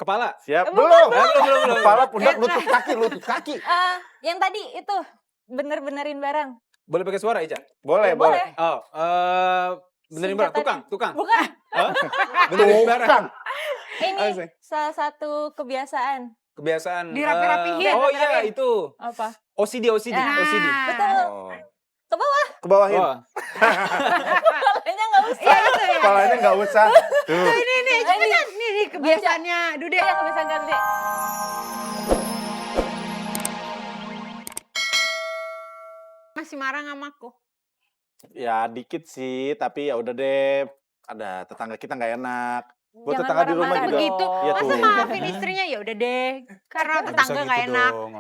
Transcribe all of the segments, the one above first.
Kepala. Siap? Belum. Kepala, pundak, lutut kaki. Yang tadi itu bener-benerin barang. Boleh pakai suara, Ica? Boleh. Oh, benerin barang. Tukang. Bukan. Hah? Benerin barang. Ini salah satu kebiasaan. Kebiasaan. Dirapi-rapihin. Oh iya, itu. Apa? OCD. Betul. Oh. Ke bawah. Ke bawahin. Oh. Kepalanya nggak usah. Iya itu ya. Kepalanya nggak usah. Tuh. Ini cepetan. Ini kebiasaannya Dude. Yang kebiasaan Dude. Masih marah sama aku. Ya dikit sih, tapi ya udah deh. Ada tetangga kita nggak enak. Buat Jangan tetangga di rumah marah-marah juga. Begitu. Iya Masa tuh. maafin istrinya ya udah deh. Karena tetangga nggak enak. Mana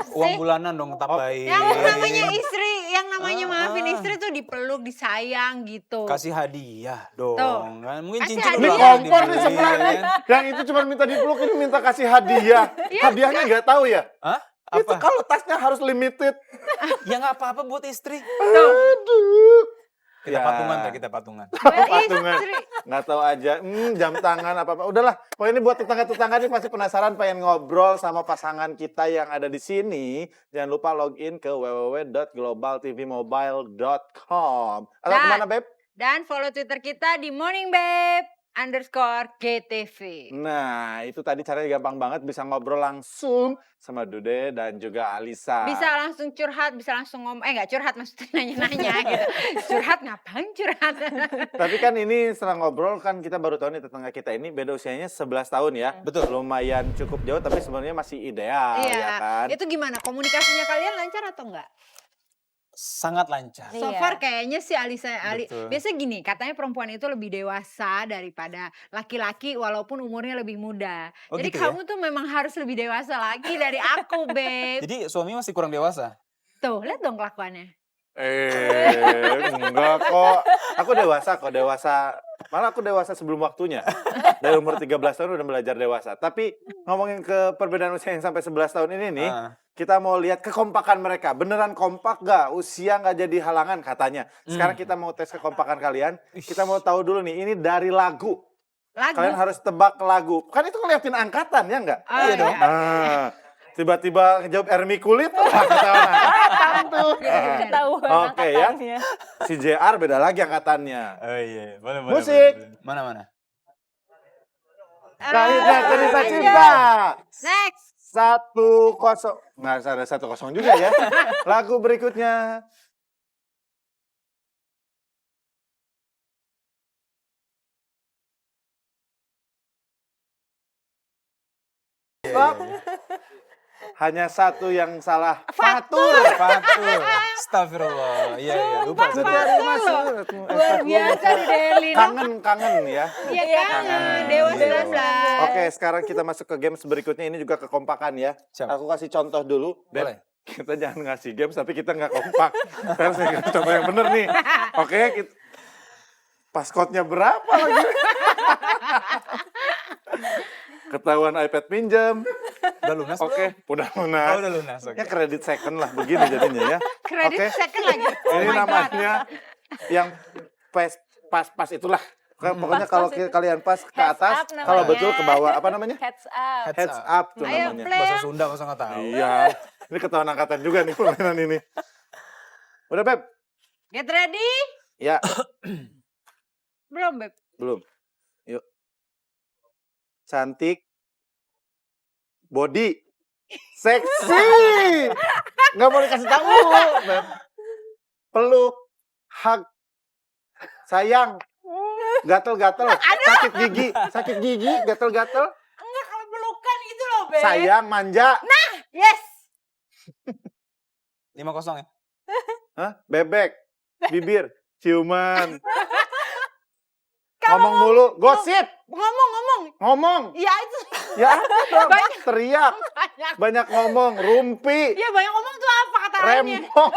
Uang sih? bulanan dong tetap baik. Yang namanya istri, yang namanya maafin istri tuh dipeluk, disayang gitu. Kasih hadiah dong. Tuh. Kan mungkin Kasih cincin hadiah. Ini ulang kompor nih dibeli, sebelah nih. kan? Yang itu cuma minta dipeluk, ini minta kasih hadiah. Hadiahnya nggak tahu ya? Hah? Itu Apa? kalau tasnya harus limited. Ya nggak apa-apa buat istri. Aduh. Kita Ya. patungan tak kita patungan. Buat Patungan. istri. Nggak tahu aja, jam tangan apa-apa. Udahlah, pokoknya ini buat tetangga-tetangga nih pasti penasaran pengen ngobrol sama pasangan kita yang ada di sini. Jangan lupa login ke www.globaltvmobile.com. Atau Dan- kemana, Beb? Dan follow Twitter kita di morningbabe_GTV. Nah, itu tadi caranya gampang banget. Bisa ngobrol langsung sama Dude dan juga Alisa. Bisa langsung curhat, bisa langsung ngomong. Nggak curhat maksudnya nanya-nanya gitu. Curhat ngapain curhat? Tapi kan ini setelah ngobrol kan kita baru tahu nih tetangga kita ini beda usianya 11 tahun ya. Betul. Lumayan cukup jauh tapi sebenarnya masih ideal ya Iya. kan. Itu gimana? Komunikasinya kalian lancar atau enggak? Sangat lancar. Iya. So far kayaknya sih Ali. Betul. Biasanya gini, katanya perempuan itu lebih dewasa daripada laki-laki walaupun umurnya lebih muda. Oh, Jadi gitu ya? kamu tuh memang harus lebih dewasa lagi dari aku, Beb. Jadi suami masih kurang dewasa. Tuh, lihat dong kelakuannya. Enggak kok. Aku dewasa kok, dewasa. Malah aku dewasa sebelum waktunya. Dari umur 13 tahun udah belajar dewasa. Tapi ngomongin ke perbedaan usia yang sampai 11 tahun ini nih, Ah. kita mau lihat kekompakan mereka. Beneran kompak gak? Usia gak jadi halangan katanya. Sekarang kita mau tes kekompakan kalian. Kita mau tahu dulu nih, ini dari lagu. Lagu. Kalian harus tebak lagu. Kan itu ngeliatin angkatan ya nggak? Oh, iya dong. Nah, tiba-tiba ngejawab Ermi Kulit, wah ketahuan angkatan tuh. Ketahuan Oke ya. angkatannya. Si JR beda lagi angkatannya. Oh iya, boleh. Musik. Mana? Kahitna cerita cinta. Next. 1-0. Nggak ada 1-0 juga ya. Lagu berikutnya. Stop. Hanya satu yang salah. Fatur. Fatur. Astagfirullah. Iya, lupa. Setelah masuk. Luar biasa di Deli. Kangen ya. Iya kangen. Dewa 19. Oke, sekarang kita masuk ke games berikutnya. Ini juga kekompakan ya. Siap. Aku kasih contoh dulu. Beb, Boleh. kita jangan ngasih games tapi kita nggak kompak. Harus kasih contoh yang bener nih. Oke, paskotnya berapa lagi? Ketahuan iPad pinjam. Udah lunas? Oke, udah Oh, lunas. udah lunas. Oke. Ya kredit second lah begini jadinya ya. Kredit Oke. second lagi. Oh Ini my God. namanya yang pas itulah. Pokoknya kalau Pas-pas itu. kalian pas ke Heads atas, up namanya. kalau betul ke bawah. Apa namanya? Heads up. Heads up tuh Ayo, namanya. play. Bahasa Sunda masa nggak tahu. Iya, ini ketahuan angkatan juga nih permainan ini. Udah Beb? Get ready? Ya, Belum, Beb. belum. Yuk. Cantik. Body. Seksi. Nggak boleh kasih tahu, Beb. Peluk. Hug. Sayang. Gatel-gatel. Sakit gigi, gatel-gatel. Enggak kalau pelukan gitu loh, Beb. Sayang, manja. Yes. 5-0 ya? Hah? Bebek. Bibir. Ciuman. Ngomong mulu. Gosip. Ngomong. Ya itu Ya apa dong? Banyak. Teriak. banyak. Banyak ngomong. Rumpi. Ya banyak ngomong tuh apa kata lainnya? Rempong.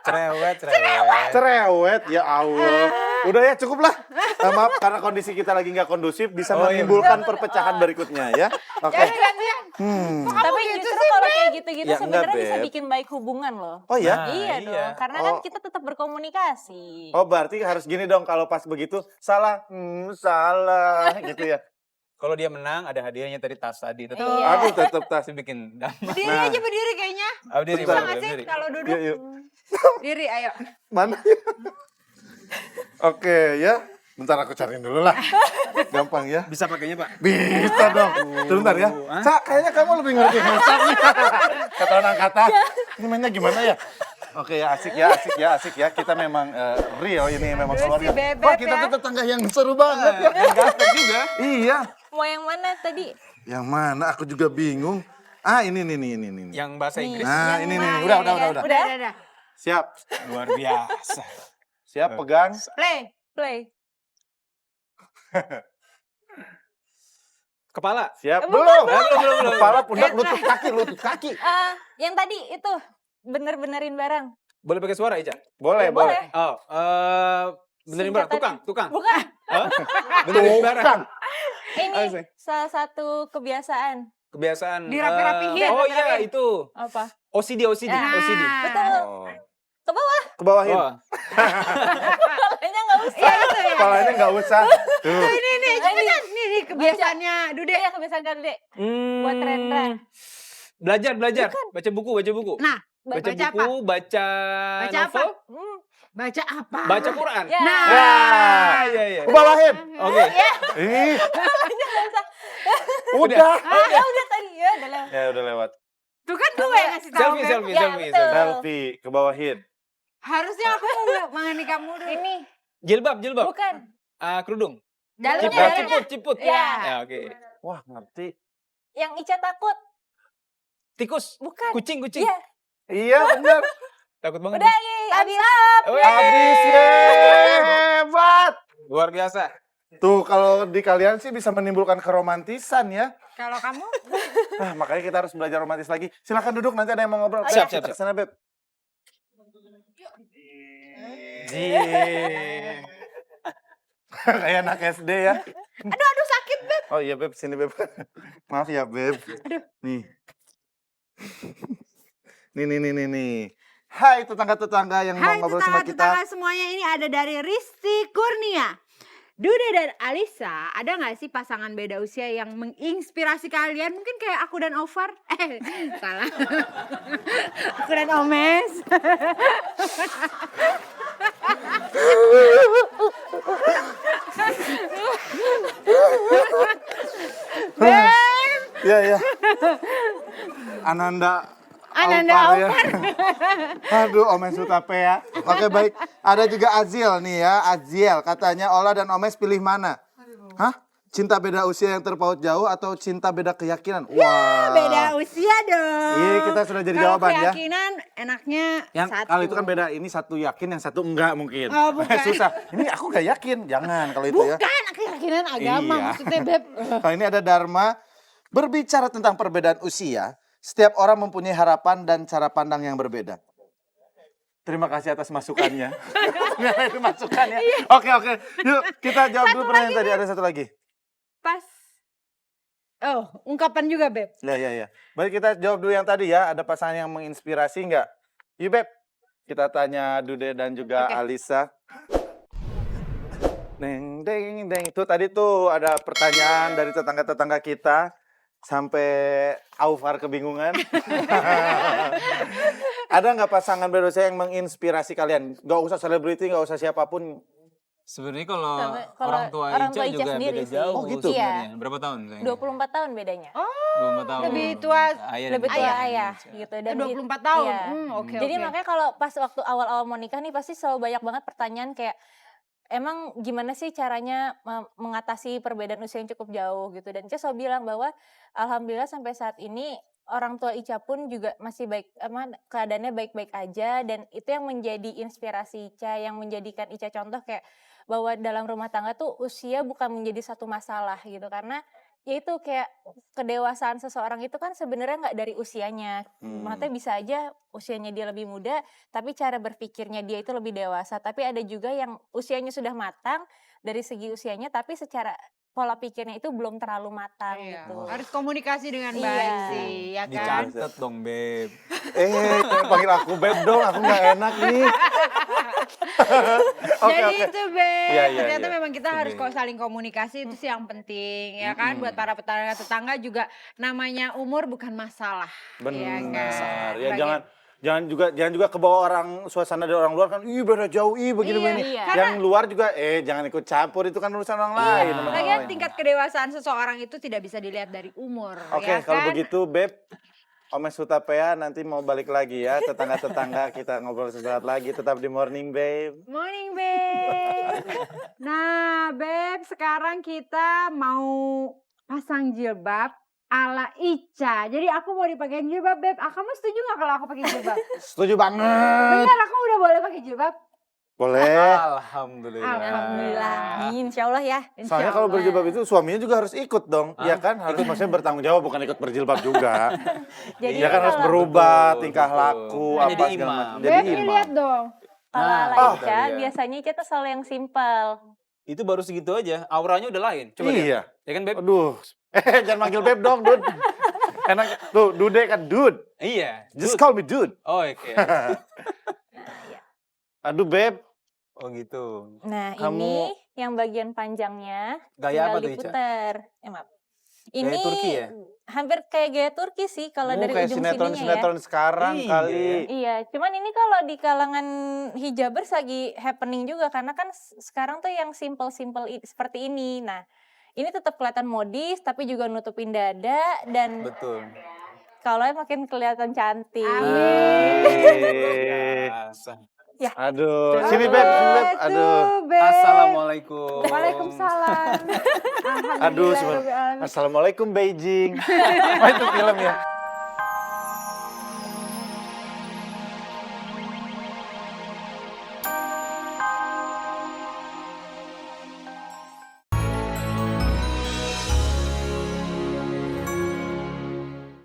Cerewet. Cerewet. Ya Allah. Udah ya cukup lah. Maaf karena kondisi kita lagi nggak kondusif. Bisa Oh, iya. menimbulkan perpecahan berikutnya ya. Oke. Ya udah gantian. Tapi gitu justru sih, kalau kayak gitu-gitu Ya, sebenarnya enggak, bisa Beb. bikin baik hubungan loh. Oh ya? Nah, iya iya. dong, karena kan Oh. kita tetap berkomunikasi. Oh berarti harus gini dong kalau pas begitu. Salah. Salah. Gitu ya. Kalau dia menang ada hadiahnya tadi tas tadi. Tetap Iya. Aku tetap tas. pasti bikin damai. Berdiri Nah. aja berdiri kayaknya. Berdiri, Bisa Bisa Bang, nggak sih berdiri. kalau duduk? Yuk, yuk. Diri, ayo. Mana? Oke ya. Bentar aku cariin dulu lah. Gampang ya. Bisa pakainya, Pak? Bisa dong. Sebentar ya. Hah? Cak, kayaknya kamu lebih ngerti masak nih. Kata orang kata. Ini mainnya gimana ya? Oke ya, asik ya, asik ya, asik ya. Kita memang real ini memang Aduh, keluarga. si Bebek Wah, kita ya. tuh tetangga yang seru banget ya. Gaptek juga. Iya. Mau yang mana tadi? Yang mana? Aku juga bingung. Ah, ini. Yang bahasa Inggris Nah, ini nih. mana Udah. ya? Udah. Siap. luar biasa. Siap, pegang. Play. Play. Kepala. Siap. Belum, Belum. Kepala, pundak, lutut kaki. Yang tadi itu bener-benerin barang. Boleh pakai suara, Ica? Boleh, Ya, boleh. Oh, benerin barang. Singkatan. Tukang. Bukan. Hah? Benerin barang. Tukang. Ini Asik. salah satu kebiasaan. Kebiasaan. Dirapi-rapihin, Oh iya, rapi-rapihin. itu. Apa? OCD. Nah. Betul. Oh. Ke bawah. Ke bawahin. Oh, Kepalanya nggak usah. Iya, itu ya. Kepalanya nggak usah. Tuh. Ini, cepetan. Ini kebiasaannya Dude. Iya, kebiasaan kan, Dek. Buat Rendra. Belajar. Baca buku. Nah, Baca baca buku, baca Baca apa? novel, baca apa? baca Quran. Ya. Nah. Iya. Ke bawahin. Oke. Ih. Udah. Udah. Udah tadi ya, udah lewat. Ya udah lewat. Tuh kan gue yang ngasih tahu. Beb. Selfie. Ya, betul. Selfie, ke bawahin. Harusnya aku mau mengenai kamu dulu. Ini Jilbab. bukan. Kerudung. Dalamnya. Ciput. Iya. Ya, oke. Wah, ngerti. Yang Ica takut. Tikus. Bukan. Kucing. Iya. Iya, benar. Takut banget. Udah, nih. yeay. Abis up. Wih. Habis, hebat. Luar biasa. Tuh, kalau di kalian sih bisa menimbulkan keromantisan ya. Kalau kamu? Nah, makanya kita harus belajar romantis lagi. Silakan duduk, nanti ada yang mau ngobrol. Siap. Beb, Sana, Beb. Kayak anak SD ya. Aduh sakit, Beb. Oh iya, Beb, sini, Beb. Maaf ya, Beb. Nih. Nih. Hai tetangga-tetangga yang mau Hai ngobrol sama kita. tetangga-tetangga semuanya, ini ada dari Risti Kurnia. Dude dan Alisa, ada nggak sih pasangan beda usia yang menginspirasi kalian? Mungkin kayak aku dan Ovar. Salah. Aku dan Omes. Iya. Ananda Ananda Alvar ya. Aduh, Omes Utape ya. Oke, baik. Ada juga Aziel nih ya. Aziel katanya Ola dan Omes pilih mana? Hah? Cinta beda usia yang terpaut jauh atau cinta beda keyakinan? Wah. Beda usia dong. Iya, kita sudah jadi Kalau jawaban ya. keyakinan enaknya Yang satu. kalau itu kan beda, ini satu yakin, yang satu enggak mungkin. Oh, bukan. Susah. Ini aku gak yakin, jangan kalau itu ya. Bukan keyakinan agama Iya. maksudnya, Beb. Nah, ini ada Dharma. Berbicara tentang perbedaan usia, setiap orang mempunyai harapan dan cara pandang yang berbeda. Terima kasih atas masukannya. Ternyata itu masukannya. Oke. Yuk, kita jawab dulu pertanyaan tadi. Ada satu lagi. Pas. Oh, ungkapan juga, Beb. Ya. Baik, kita jawab dulu yang tadi ya. Ada pasangan yang menginspirasi nggak? Yuk, Beb. Kita tanya Dude dan juga Oke. Alisa. Deng. Itu tadi tuh ada pertanyaan dari tetangga-tetangga kita. Sampai Aufar kebingungan. Ada nggak pasangan berusia yang menginspirasi kalian? Gak usah selebriti, gak usah siapapun. Sebenarnya kalau Kalau orang tua orang Ica tua Ica juga sendiri beda sih. jauh. Oh, gitu? sebenarnya. Berapa tahun? sayang? 24 tahun bedanya. 24 tahun. lebih tua, Ayah Lebih dan tua Ica. ayah gitu. Dan 24 tahun. Iya. Oke. Jadi makanya kalau pas waktu awal-awal mau nikah nih pasti selalu banyak banget pertanyaan kayak emang gimana sih caranya mengatasi perbedaan usia yang cukup jauh gitu. Dan Ica selalu bilang bahwa alhamdulillah sampai saat ini orang tua Ica pun juga masih baik, keadaannya baik-baik aja, dan itu yang menjadi inspirasi Ica, yang menjadikan Ica contoh kayak bahwa dalam rumah tangga tuh usia bukan menjadi satu masalah gitu, karena ya itu kayak kedewasaan seseorang itu kan sebenarnya nggak dari usianya, maksudnya bisa aja usianya dia lebih muda tapi cara berpikirnya dia itu lebih dewasa, tapi ada juga yang usianya sudah matang dari segi usianya tapi secara pola pikirnya itu belum terlalu matang Iya. gitu. Harus komunikasi dengan Iya. baik sih, ya kan? Dicatat dong, Beb. Jangan panggil aku Beb dong, aku nggak enak nih. Oke, Jadi oke. itu Beb, Iya, iya, ternyata iya. memang kita Itu, harus Beb. kok saling komunikasi itu sih yang penting ya kan. Buat para tetangga juga namanya umur bukan masalah. Iya kan? Benar. Ya Bagi- jangan juga kebawa orang suasana dari orang luar kan, ih beda jauh, ih begini Iya, begini. iya. Yang luar juga jangan ikut campur, itu kan urusan orang lain. Iya. sama orang Lagian lain. tingkat kedewasaan seseorang itu tidak bisa dilihat dari umur. Oke, ya kalau kan? begitu Beb, Omes Hutapea nanti mau balik lagi ya, tetangga-tetangga kita ngobrol sesaat lagi, tetap di Morning Babe. Morning Beb. Nah Beb, sekarang kita mau pasang jilbab ala Ica. Jadi aku mau dipakein jilbab Beb. Kamu setuju gak kalau aku pakai jilbab? Setuju banget. Benar, aku udah boleh pakai jilbab? Boleh. Alhamdulillah. Alhamdulillah, amin, insya Allah ya. Soalnya kalau berjilbab itu suaminya juga harus ikut dong, ya kan? Harus maksudnya bertanggung jawab, bukan ikut berjilbab juga. Jadi Ya kan harus kalau- berubah Betul, tingkah betul. laku Kan apa jadi segala imam. macam. Beb, Jadi ini imam. lihat dong. Kalau Nah, ala itu Ica, dia. biasanya Ica tuh selalu yang simpel. Itu baru segitu aja, auranya udah lain. Coba lihat. Iya. Ya kan, Beb? Aduh. Jangan manggil Beb dong, Dud. Enak tuh, Dude kan Dude. Iya. Just Dude. call me Dude. Oh, oke. Aduh, Beb. Oh gitu. Nah, Kamu- ini yang bagian panjangnya Gaya tinggal apa tuh, Ica? diputer. Maaf. Gaya Ini Turki ya? hampir kayak gaya Turki sih kalau dari Kayak ujung sininya ya. sinetron-sinetron sekarang Iya. kali. Iya, cuman ini kalau di kalangan hijabers lagi happening juga karena kan sekarang tuh yang simple-simple seperti ini. Nah, ini tetap kelihatan modis tapi juga nutupin dada dan Betul. kalau makin kelihatan cantik. Amin. Biasa. Aduh, sini Beb, sini Beb. Aduh. Tuh, Beb. Assalamualaikum. Waalaikumsalam. Aduh, Alhamdulillah. Assalamualaikum Beijing. Oh, itu film ya.